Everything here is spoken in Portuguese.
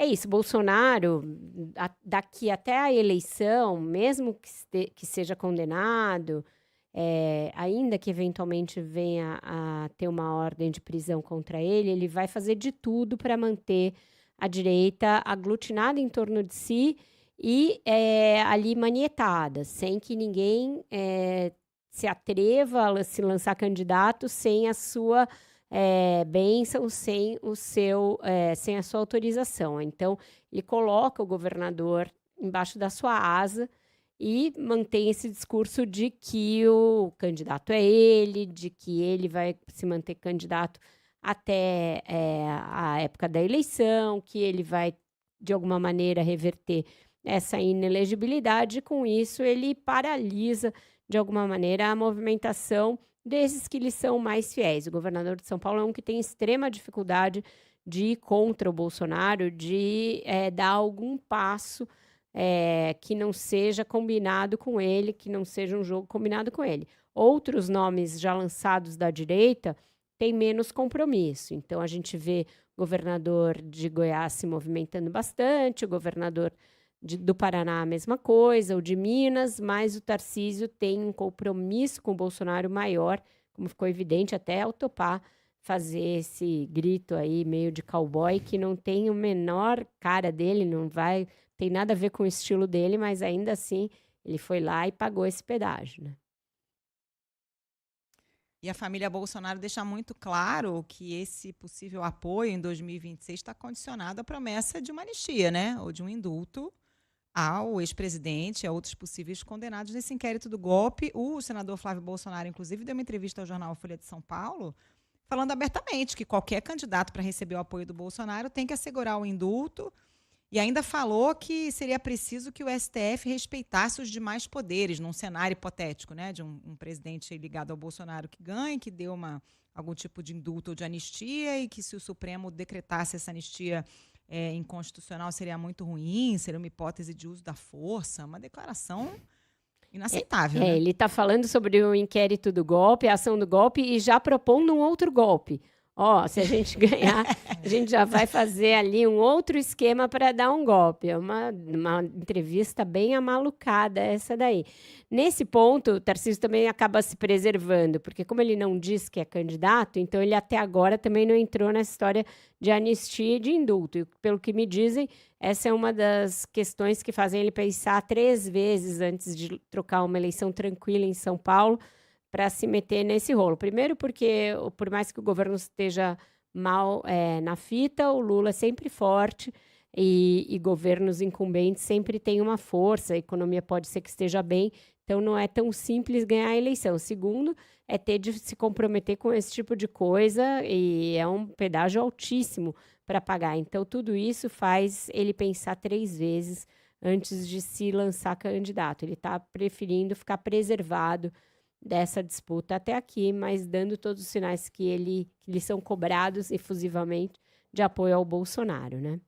É isso, Bolsonaro, daqui até a eleição, mesmo que seja condenado, ainda que eventualmente venha a ter uma ordem de prisão contra ele, ele vai fazer de tudo para manter a direita aglutinada em torno de si e ali manietada, sem que ninguém se atreva a se lançar candidato sem a sua bênção, sem a sua autorização. Então, ele coloca o governador embaixo da sua asa e mantém esse discurso de que o candidato é ele, de que ele vai se manter candidato até a época da eleição, que ele vai, de alguma maneira, reverter essa inelegibilidade. E com isso, ele paralisa, de alguma maneira, a movimentação desses que lhe são mais fiéis. O governador de São Paulo é um que tem extrema dificuldade de ir contra o Bolsonaro, de dar algum passo que não seja combinado com ele, que não seja um jogo combinado com ele. Outros nomes já lançados da direita têm menos compromisso. Então, a gente vê o governador de Goiás se movimentando bastante, o governador do Paraná a mesma coisa, o de Minas, mas o Tarcísio tem um compromisso com o Bolsonaro maior, como ficou evidente até ao topar fazer esse grito aí meio de cowboy, que não tem o menor cara dele, tem nada a ver com o estilo dele, mas ainda assim ele foi lá e pagou esse pedágio, né? E a família Bolsonaro deixa muito claro que esse possível apoio em 2026 está condicionado à promessa de uma anistia, né? Ou de um indulto ao ex-presidente e a outros possíveis condenados nesse inquérito do golpe. O senador Flávio Bolsonaro, inclusive, deu uma entrevista ao jornal Folha de São Paulo, falando abertamente que qualquer candidato para receber o apoio do Bolsonaro tem que assegurar o indulto, e ainda falou que seria preciso que o STF respeitasse os demais poderes, num cenário hipotético, né, de um presidente ligado ao Bolsonaro que ganhe, que dê algum tipo de indulto ou de anistia, e que se o Supremo decretasse essa anistia inconstitucional seria muito ruim, seria uma hipótese de uso da força, uma declaração inaceitável, né? Ele está falando sobre o inquérito do golpe, a ação do golpe, e já propondo um outro golpe. Se a gente ganhar, a gente já vai fazer ali um outro esquema para dar um golpe. É uma entrevista bem amalucada essa daí. Nesse ponto, o Tarcísio também acaba se preservando, porque como ele não diz que é candidato, então ele até agora também não entrou nessa história de anistia e de indulto. E, pelo que me dizem, essa é uma das questões que fazem ele pensar 3 vezes antes de trocar uma eleição tranquila em São Paulo, para se meter nesse rolo. Primeiro porque, por mais que o governo esteja mal na fita, o Lula é sempre forte e governos incumbentes sempre têm uma força, a economia pode ser que esteja bem, então não é tão simples ganhar a eleição. Segundo, é ter de se comprometer com esse tipo de coisa e é um pedágio altíssimo para pagar. Então, tudo isso faz ele pensar 3 vezes antes de se lançar candidato. Ele está preferindo ficar preservado dessa disputa até aqui, mas dando todos os sinais que lhe são cobrados efusivamente de apoio ao Bolsonaro, né?